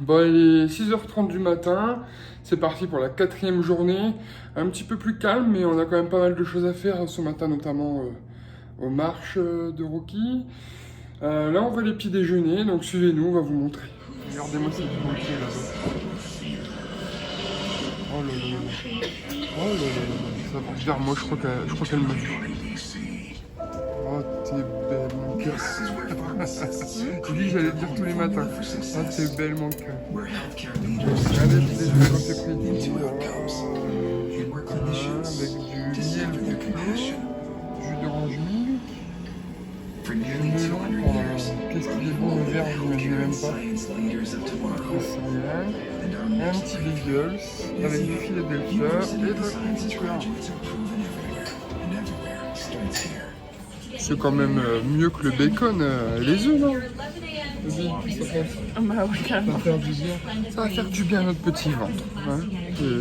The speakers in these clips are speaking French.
Bon, il est 6h30 du matin, c'est parti pour la 4e journée. Un petit peu plus calme, mais on a quand même pas mal de choses à faire ce matin, notamment aux marches de Rocky. Là, on va les petits déjeuner, donc suivez-nous, on va vous montrer. Regardez-moi cette beauté là-bas. Oh là là là. Oh là là là. Ça va vers moi, je crois qu'elle m'a vu. Oh, t'es belle, mon cœur. J'ai dit que j'allais le dire tous les matins. Oh, t'es belle, mon cœur. Regardez, petit déjeuner quand c'est prêt. Avec du miel pétillant, jus d'orange milk, du melon. Oh, qu'est-ce qu'il est bon le verre, je n'imaginais même pas. C'est bien. Un petit bagels avec du Philadelphia et de la confiture. C'est quand même mieux que le bacon et les œufs, non? Bah oui, carrément. Ça va faire du bien. Ça va faire du bien à notre petit ventre. Hein,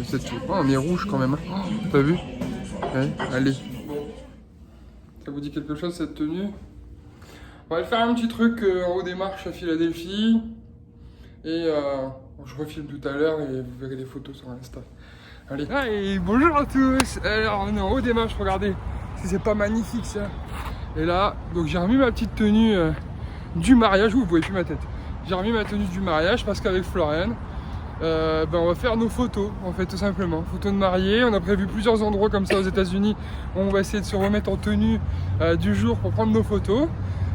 c'est tout. Oh, on est rouge quand même. Hein. Oh, t'as vu? Ouais, allez. Ça vous dit quelque chose cette tenue? On va faire un petit truc en haut des marches à Philadelphie. Et je refilme tout à l'heure et vous verrez les photos sur Insta. Allez. Allez, bonjour à tous. Alors on est en haut des marches, regardez. C'est pas magnifique ça. Et là, donc j'ai remis ma petite tenue du mariage. Vous voyez plus ma tête. J'ai remis ma tenue du mariage parce qu'avec Florian, on va faire nos photos, en fait, tout simplement. Photos de mariée. On a prévu plusieurs endroits comme ça aux États-Unis. On va essayer de se remettre en tenue du jour pour prendre nos photos.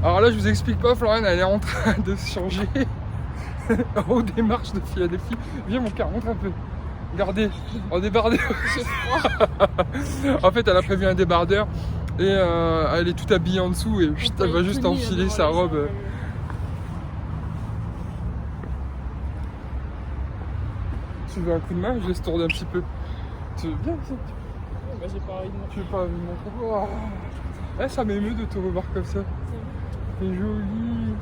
Alors là, je vous explique pas, Florian, elle est en train de se changer en haut des marches de Philadelphie. Viens, mon cœur, montre un peu. Regardez, en débardeur. En fait, elle a prévu un débardeur et elle est toute habillée en dessous et elle va juste enfiler sa robe. Tu veux un coup de main? Je laisse tourner un petit peu. Tu veux bien ça? Bah, j'ai pas envie de montrer. Tu veux pas me montrer? Oh. Ça m'émeut de te revoir comme ça. T'es jolie.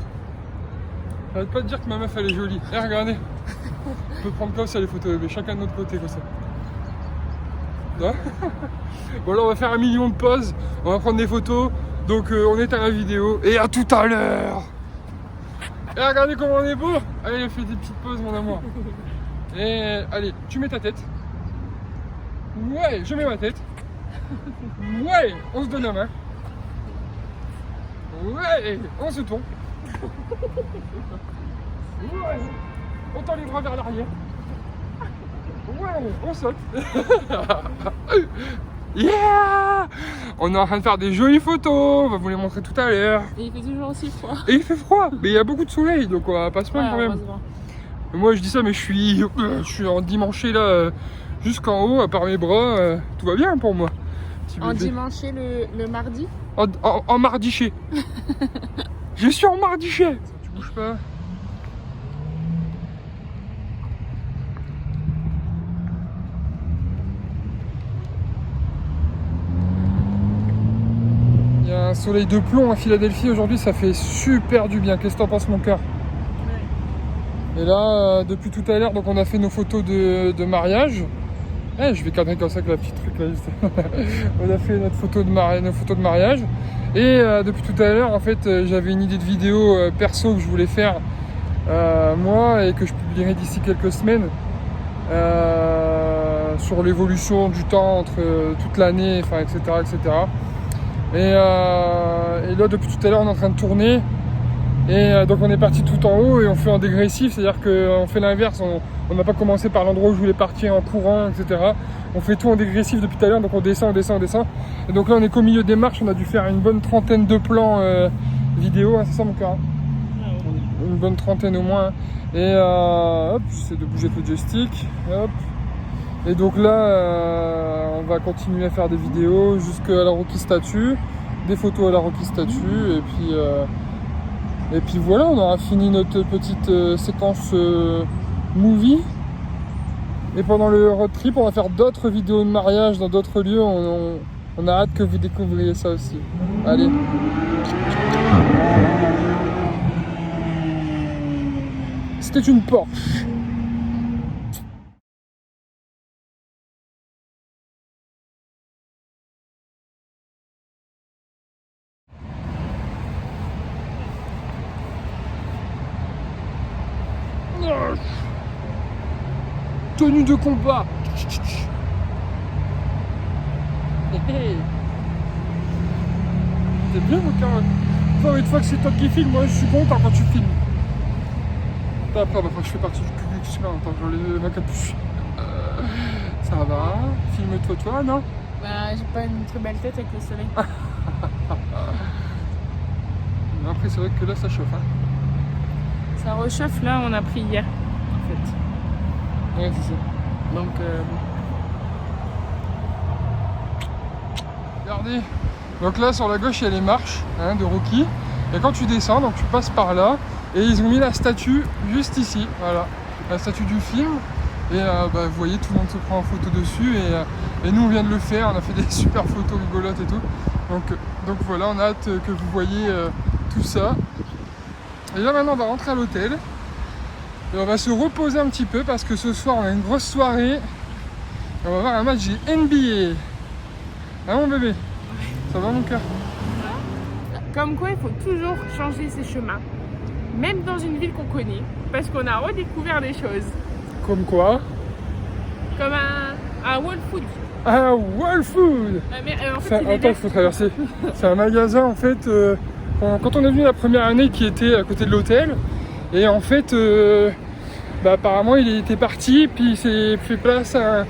Arrête pas de dire que ma meuf elle est jolie. Regardez. On peut prendre comme ça les photos, mais chacun de notre côté comme ça. Bon là on va faire 1 million de pauses. On va prendre des photos. Donc on éteint la vidéo. Et à tout à l'heure. Et regardez comment on est beau. Allez, fais des petites pauses mon amour. Et allez, tu mets ta tête. Ouais, je mets ma tête. Ouais, on se donne la main. Ouais, on se tourne. Ouais, on tend les bras vers l'arrière. Ouais, on saute. Yeah! On est en train de faire des jolies photos. On va vous les montrer tout à l'heure. Et il fait toujours aussi froid. Et il fait froid, mais il y a beaucoup de soleil, donc on va pas se plaindre quand même. Moi je dis ça, mais je suis en dimanché là, jusqu'en haut, à part mes bras, tout va bien pour moi. En dimanché le mardi? En mardiché. Je suis en mardiché. Tu bouges pas. Il y a un soleil de plomb à Philadelphie aujourd'hui, ça fait super du bien. Qu'est-ce que t'en penses mon cœur? Et là, depuis tout à l'heure, donc on a fait nos photos de mariage. Je vais cadrer comme ça avec la petite truc là juste. On a fait notre photo nos photos de mariage. Et depuis tout à l'heure, en fait, j'avais une idée de vidéo perso que je voulais faire moi et que je publierai d'ici quelques semaines sur l'évolution du temps entre toute l'année, enfin, etc., etc. Et là, depuis tout à l'heure, on est en train de tourner. Et donc on est parti tout en haut et on fait en dégressif, c'est-à-dire qu'on fait l'inverse, on n'a pas commencé par l'endroit où je voulais partir en courant, etc. On fait tout en dégressif depuis tout à l'heure, donc on descend, on descend, on descend. Et donc là on est qu'au milieu des marches, on a dû faire une bonne trentaine de plans vidéo, hein, c'est ça mon cœur? Une bonne trentaine au moins. Et hop, j'essaie de bouger le joystick, hop. Et donc là, on va continuer à faire des vidéos jusqu'à la Rocky Statue, des photos à la Rocky Statue, et puis voilà, on aura fini notre petite séquence movie. Et pendant le road trip, on va faire d'autres vidéos de mariage dans d'autres lieux. On a hâte que vous découvriez ça aussi. Allez. C'était une Porsche. tenue de combat. C'est bien, mon cœur. Toi, une fois que c'est toi qui filmes, moi je suis content quand tu filmes. Après, je fais partie du public, là, attends, j'enlève ma capuche. Ça va, filme-toi, toi, non? Bah, j'ai pas une très belle tête avec le soleil. Après, c'est vrai que là, ça chauffe. Hein. Ça rechauffe, là, on a pris hier, en fait. Ouais, c'est ça. Donc, Regardez. Donc là, sur la gauche, il y a les marches hein, de Rocky. Et quand tu descends, donc tu passes par là. Et ils ont mis la statue juste ici. Voilà. La statue du film. Et vous voyez, tout le monde se prend en photo dessus. Et nous, on vient de le faire. On a fait des super photos rigolotes et tout. Donc voilà, on a hâte que vous voyez tout ça. Et là, maintenant, on va rentrer à l'hôtel. Et on va se reposer un petit peu parce que ce soir, on a une grosse soirée. Et on va voir un match du NBA. Hein, mon bébé? Ça va, mon cœur? comme quoi, il faut toujours changer ses chemins. Même dans une ville qu'on connaît. Parce qu'on a redécouvert des choses. Comme quoi? Comme un Whole Foods. Ah, Whole Food! En fait, Attends, il faut traverser. C'est un magasin, en fait, quand on est venu la première année, qui était à côté de l'hôtel. Et en fait, apparemment, il était parti, puis ça a fait place à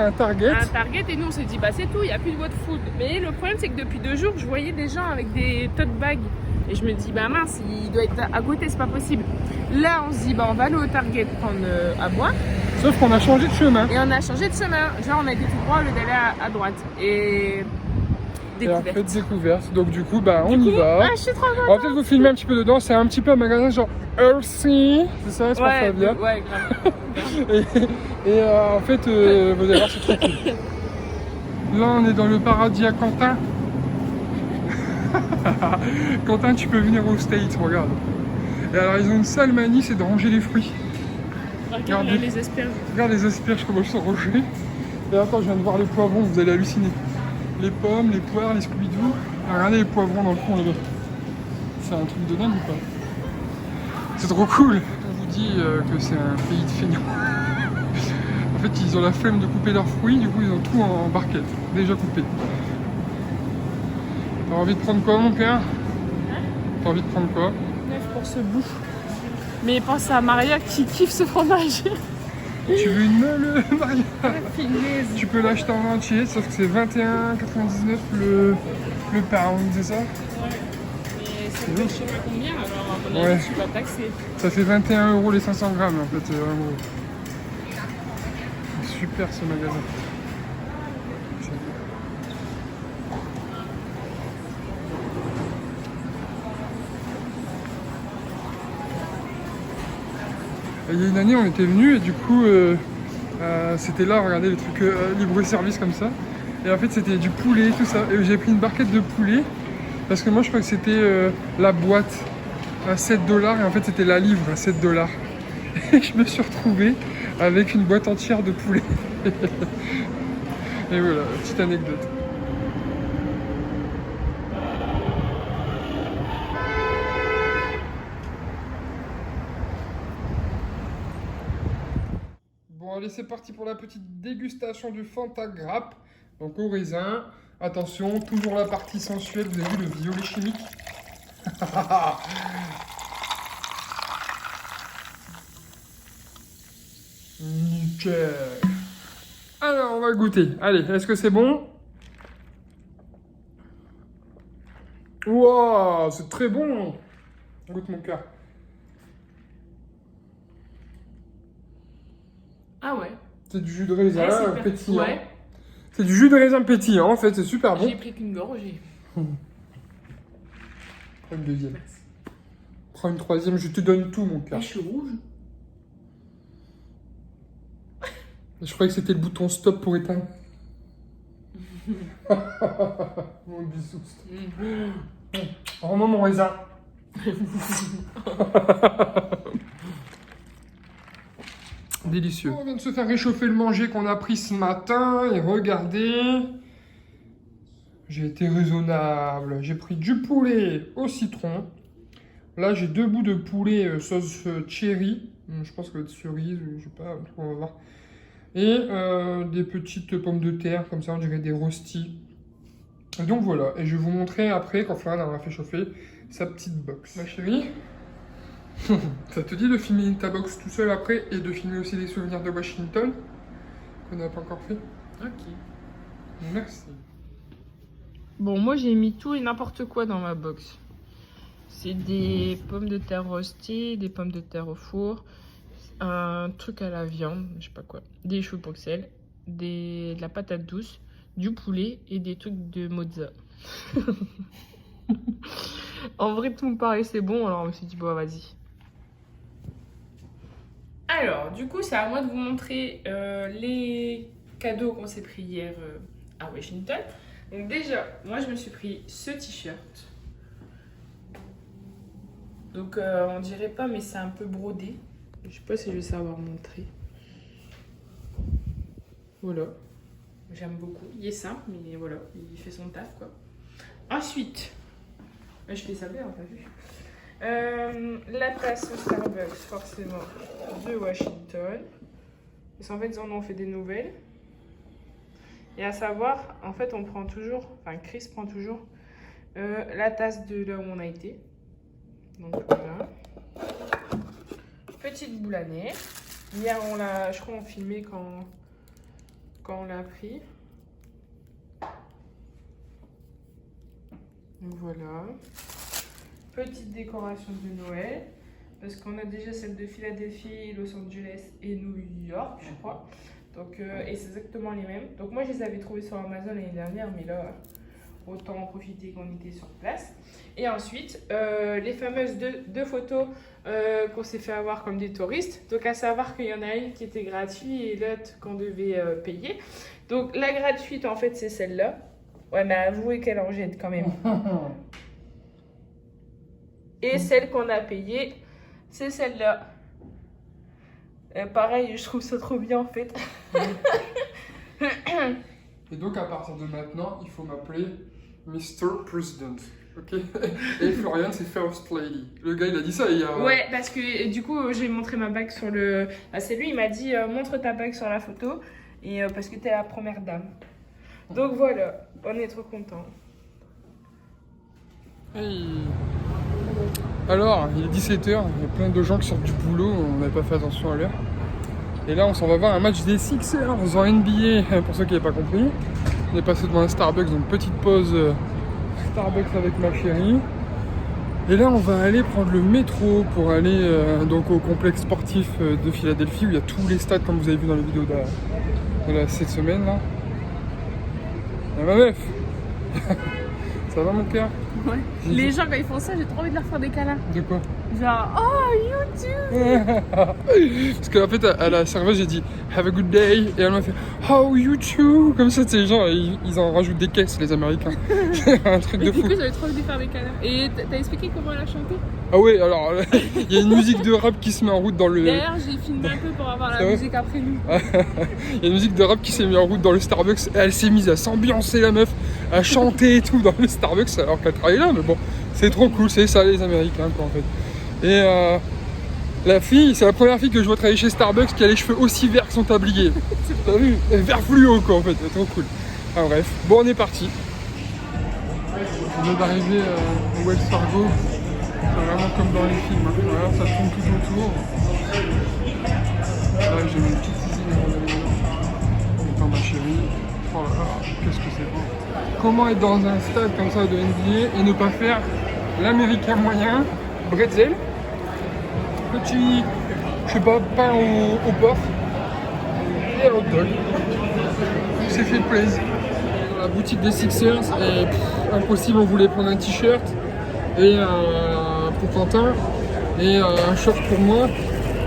un Target. Un Target, et nous, on s'est dit, c'est tout, il n'y a plus de Whole Food. Mais le problème, c'est que depuis 2 jours, je voyais des gens avec des tote bags. Et je me dis, mince, il doit être à côté, c'est pas possible. Là, on se dit, on va aller au Target prendre à boire. Sauf qu'on a changé de chemin. Et on a changé de chemin. Genre, on a été tout droit au lieu d'aller à droite. Et découverte. Et en fait, découverte. Donc, du coup, on y va. Je suis trop contente. On va peut-être vous filmer un petit peu dedans. C'est un petit peu un magasin genre Earthy. C'est ça, c'est pas bien. Ouais, grave. et en fait, vous allez voir, c'est trop cool. Là, on est dans le paradis à Quentin. Quentin, tu peux venir au States, regarde. Et alors, ils ont une sale manie, c'est de ranger les fruits. Regarde là, les asperges. Regarde les asperges, comment elles sont rangées. Et attends, je viens de voir les poivrons, vous allez halluciner. Les pommes, les poires, les Scooby-Doo. Regardez les poivrons dans le fond là-bas. C'est un truc de dingue ou pas? C'est trop cool. On vous dit que c'est un pays de feignants. En fait, ils ont la flemme de couper leurs fruits, du coup, ils ont tout en barquette, déjà coupé. T'as envie de prendre quoi, mon cœur? T'as envie de prendre quoi? 9 pour ce bout. Mais pense à Maria qui kiffe ce fromage. Tu veux une meule, Maria? Finesse. Tu peux l'acheter en entier, sauf que c'est 21,99 le pound, c'est ça? Ouais. Mais ça fait je sais pas combien, alors à mon avis, je suis pas taxée. Ça fait 21 € les 500 grammes en fait, en gros. Super ce magasin. Il y a une année, on était venus et du coup, c'était là, regardez les trucs libre-service comme ça. Et en fait, c'était du poulet, tout ça. Et j'ai pris une barquette de poulet parce que moi, je crois que c'était la boîte à 7 $. Et en fait, c'était la livre à 7 $. Et je me suis retrouvé avec une boîte entière de poulet. Et voilà, petite anecdote. Bon, allez, c'est parti pour la petite dégustation du Fanta Grappe. Donc au raisin. Attention, toujours la partie sensuelle. Vous avez vu le violet chimique? Nickel. Alors, on va goûter. Allez, est-ce que c'est bon? Wow, c'est très bon. Goûte mon cœur. Ah ouais. C'est du jus de raisin pétillant. Ouais. C'est du jus de raisin pétillant, en fait, c'est super bon. J'ai pris qu'une gorgée. Prends une deuxième. Merci. Prends une troisième, je te donne tout, mon cœur. Je suis rouge. Je croyais que c'était le bouton stop pour éteindre. Mon bisou. Rends-moi mon raisin. Délicieux. On vient de se faire réchauffer le manger qu'on a pris ce matin. Et regardez. J'ai été raisonnable. J'ai pris du poulet au citron. Là, j'ai 2 bouts de poulet sauce cherry. Je pense que ça va être cerise, je sais pas, on va voir. Et des petites pommes de terre, comme ça, on dirait des rostis. Et donc voilà, et je vais vous montrer après, quand Florian aura fait chauffer, sa petite box. Ma chérie, ça te dit de filmer ta box tout seul après et de filmer aussi les souvenirs de Washington qu'on n'a pas encore fait? Ok. Merci. Bon, moi j'ai mis tout et n'importe quoi dans ma box. C'est des pommes de terre rostées, des pommes de terre au four, un truc à la viande, je sais pas quoi, des choux Bruxelles, de la patate douce, du poulet et des trucs de mozza. En vrai, tout me paraissait bon, alors je me suis dit, bon, vas-y. Alors, du coup, c'est à moi de vous montrer les cadeaux qu'on s'est pris hier à Washington. Donc déjà, moi, je me suis pris ce t-shirt. Donc, on dirait pas, mais c'est un peu brodé. Je sais pas si je vais savoir montrer. Voilà. J'aime beaucoup. Il est simple, mais voilà, il fait son taf, quoi. Ensuite, je fais ça bien, t'as vu. La tasse au Starbucks, forcément, de Washington. Parce qu'en fait, ils en ont fait des nouvelles. Et à savoir, en fait, on prend toujours, enfin, Chris prend toujours la tasse de là où on a été. Donc voilà. Petite boule à nez. Hier, je crois, on filmait quand on l'a pris. Donc voilà. Petite décoration de Noël. Parce qu'on a déjà celle de Philadelphie, Los Angeles et New York, je crois. Donc, et c'est exactement les mêmes. Donc moi, je les avais trouvées sur Amazon l'année dernière, mais là, autant en profiter qu'on était sur place. Et ensuite, les fameuses deux photos qu'on s'est fait avoir comme des touristes. Donc à savoir qu'il y en a une qui était gratuite et l'autre qu'on devait payer. Donc la gratuite, en fait, c'est celle-là. Ouais, mais avouez qu'elle en jette quand même. Et celle qu'on a payée, c'est celle-là. Pareil, je trouve ça trop bien en fait. Et donc à partir de maintenant, il faut m'appeler Mr. President. Ok. Et Florian, c'est First Lady. Le gars, il a dit ça hier. Ouais, parce que du coup, j'ai montré ma bague sur le. Ah, c'est lui, il m'a dit montre ta bague sur la photo. Et parce que t'es la première dame. Donc voilà, on est trop contents. Hey. Alors, il est 17h, il y a plein de gens qui sortent du boulot, on n'avait pas fait attention à l'heure. Et là, on s'en va voir un match des Sixers en NBA, pour ceux qui n'avaient pas compris. On est passé devant un Starbucks, donc petite pause Starbucks avec ma chérie. Et là, on va aller prendre le métro pour aller donc au complexe sportif de Philadelphie, où il y a tous les stades, comme vous avez vu dans les vidéos de cette semaine. Là. Et ma meuf. Ça va mon cœur? Ouais. Les gens quand ils font ça, j'ai trop envie de leur faire des câlins. De quoi? Genre, oh YouTube. Parce qu'en fait à la serveuse j'ai dit have a good day et elle m'a fait oh YouTube. Comme ça ces gens ils en rajoutent des caisses les Américains. C'est un truc de fou. Du coup j'avais trop envie de faire des câlins. Et t'as expliqué comment elle a chanté? Ah ouais, alors il y a une musique de rap qui se met en route dans le... D'ailleurs j'ai filmé un peu pour avoir la musique après nous. Il y a une musique de rap qui s'est mise en route dans le Starbucks et elle s'est mise à s'ambiancer la meuf, à chanter et tout dans le Starbucks alors qu'elle travaille là, mais bon, c'est trop cool, c'est ça les Américains quoi en fait. Et la fille, c'est la première fille que je vois travailler chez Starbucks qui a les cheveux aussi verts que son tablier. T'as vu? Vert fluo quoi en fait, c'est trop cool. Enfin bref, bon on est parti. On vient d'arriver au Wells Fargo. C'est vraiment comme dans les films, hein. Voilà, ça tourne tout autour. Là j'ai une petite cuisine dans ma chérie. Oh là là, qu'est-ce que c'est beau. Comment être dans un stade comme ça de NBA et ne pas faire l'américain moyen, bretzel, petit, je sais pas, pain au porc et un hot dog. C'est fait plaisir. Dans la boutique des Sixers, et impossible, on voulait prendre un t-shirt et pour Quentin et un short pour moi.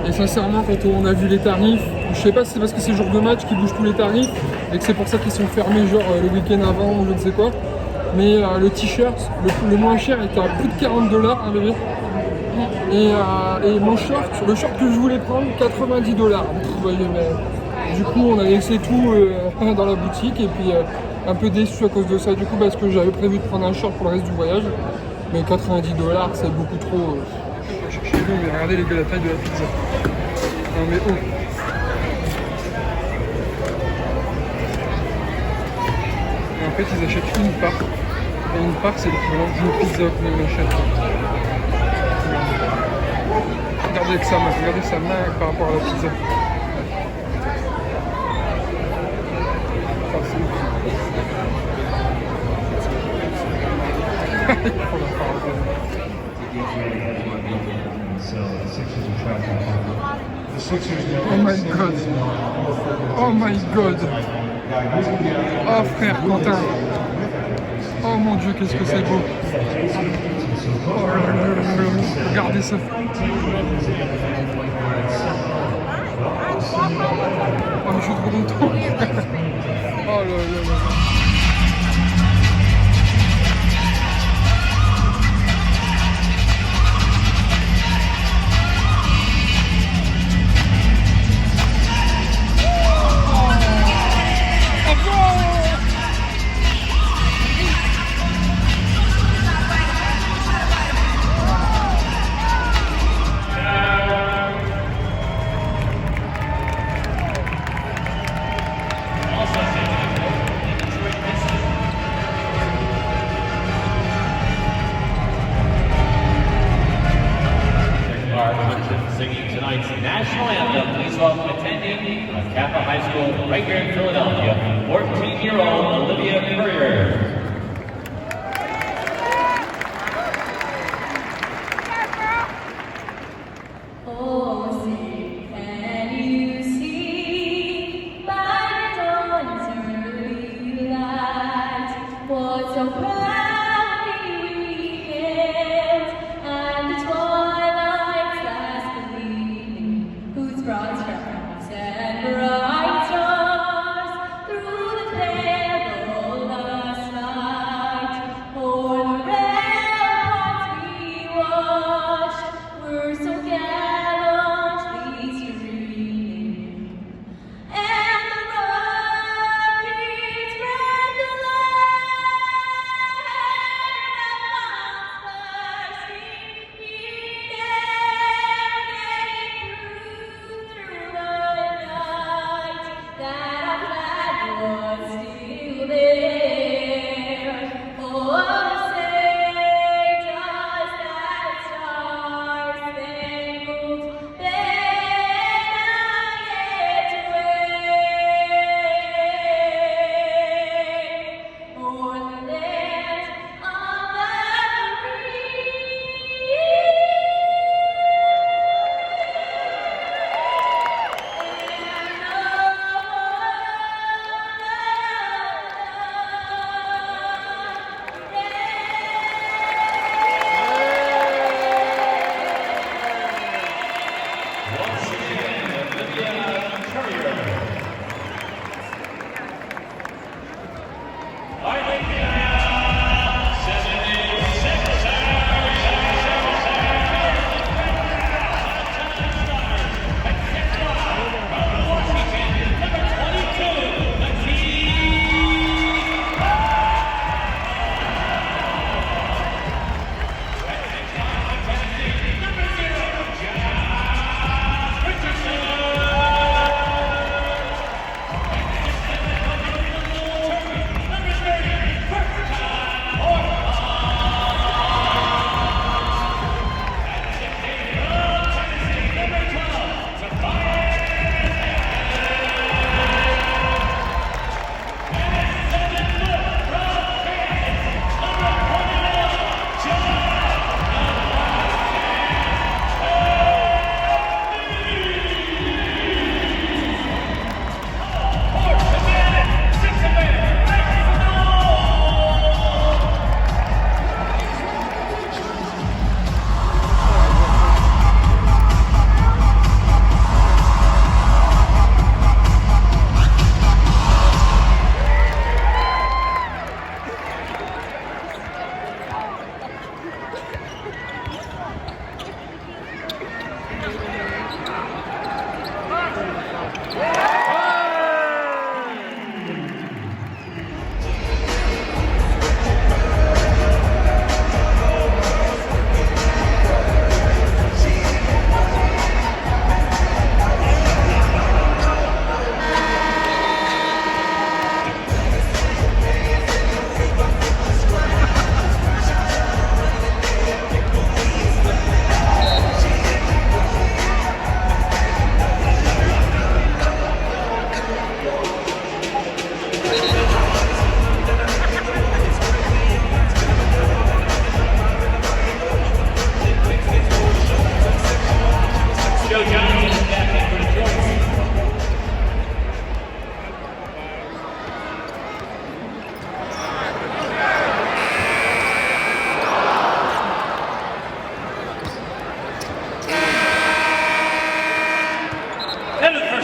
Et sincèrement, quand on a vu les tarifs, je sais pas si c'est parce que c'est le jour de match qu'ils bougent tous les tarifs et que c'est pour ça qu'ils sont fermés genre le week-end avant ou je ne sais quoi. Mais le t-shirt, le moins cher était à plus de $40 un bébé. Et mon short, le short que je voulais prendre, $90. Du coup, on a laissé tout dans la boutique et puis un peu déçu à cause de ça du coup parce que j'avais prévu de prendre un short pour le reste du voyage. Mais $90 c'est beaucoup trop. Regardez les gars, la taille de la pizza. Non mais oh. Et en fait ils achètent une part. Et une part c'est l'équivalent d'une pizza que nous on achète. Regardez sa main par rapport à la pizza. Ah, c'est ouf. Oh my god. Oh my god. Oh frère Quentin. Oh mon dieu, qu'est-ce que c'est beau. Oh là là là là. Regardez ça. Oh mais je suis trop content. Oh là là là. Singing tonight's national anthem, please welcome attending Kappa High School right here in Philadelphia, 14-year-old Olivia Courier. Oh, see, can you see by the dawn's early light what so proudly we hailed, and the twilight's last gleaming, whose broad stripes and bright stars through the perilous night o'er the ramparts we watched were so gallantly streaming, and the rockets ran the land of through the night that our flag was still there. Oh, say does that star-spangled banner yet wave o'er the land of the free?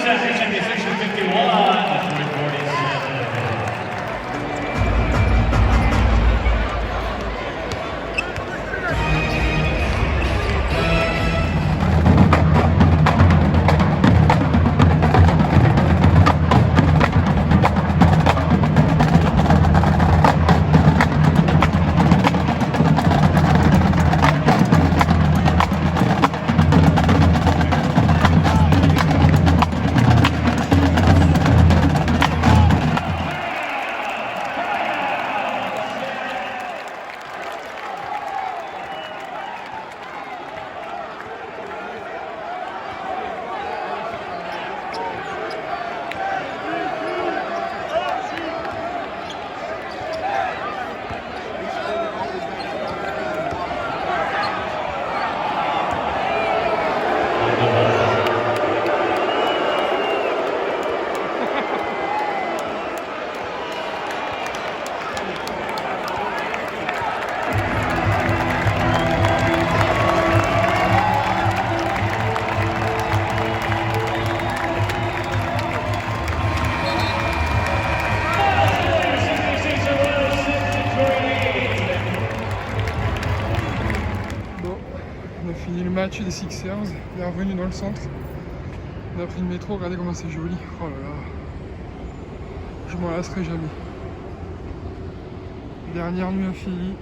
after 76 and 51, the 347. On a fini le match des Sixers, on est revenu dans le centre. On a pris le métro, regardez comment c'est joli. Oh là là, je m'en lasserai jamais. Dernière nuit à Philly,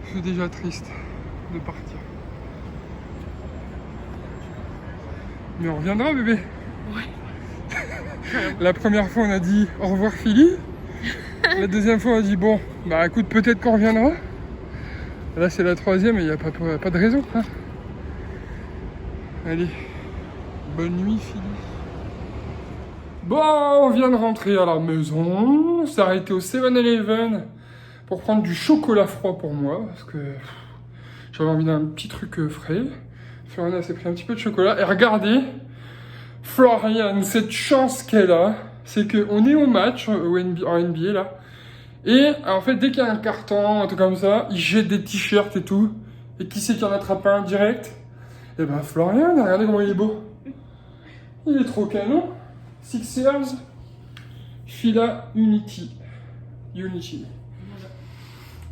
je suis déjà triste de partir. Mais on reviendra, bébé. Ouais. La première fois on a dit au revoir Philly. La deuxième fois on a dit bon, bah écoute, peut-être qu'on reviendra. Là c'est la troisième et il n'y a pas de raison. Hein. Allez, bonne nuit Philly. Bon, on vient de rentrer à la maison. On s'est arrêté au 7-Eleven pour prendre du chocolat froid pour moi. Parce que j'avais envie d'un petit truc frais. Florian s'est pris un petit peu de chocolat. Et regardez, Florian, cette chance qu'elle a, c'est qu'on est au match en NBA là. Et en fait, dès qu'il y a un carton, un truc comme ça, ils jettent des t-shirts et tout. Et qui c'est qui en attrape un direct? Et ben Florian, regardez comment il est beau. Il est trop canon. Sixers, Fila Unity.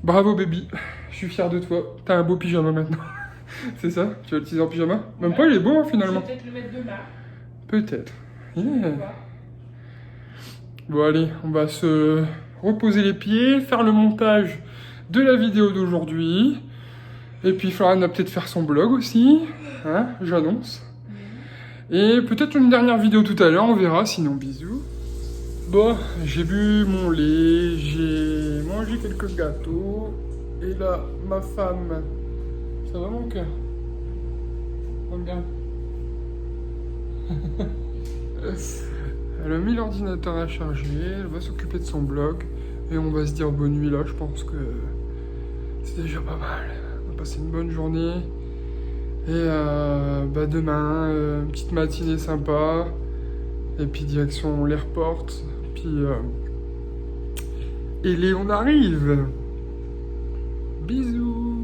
Bravo baby, je suis fier de toi. T'as un beau pyjama maintenant. C'est ça? Tu vas l'utiliser en pyjama? Même pas, il est beau hein, finalement. Je vais peut-être le mettre demain. Peut-être. Yeah. Bon allez, on va se reposer les pieds, faire le montage de la vidéo d'aujourd'hui. Et puis Florian va peut-être faire son blog aussi. Hein, j'annonce. Et peut-être une dernière vidéo tout à l'heure, on verra, sinon bisous. Bon, j'ai bu mon lait, j'ai mangé quelques gâteaux. Et là, ma femme, ça va mon cœur? Regarde. Elle a mis l'ordinateur à charger, elle va s'occuper de son blog. Et on va se dire bonne nuit là, je pense que c'est déjà pas mal. On va passer une bonne journée. Et bah demain, une petite matinée sympa. Et puis direction l'airport. Puis et Léon arrive. Bisous.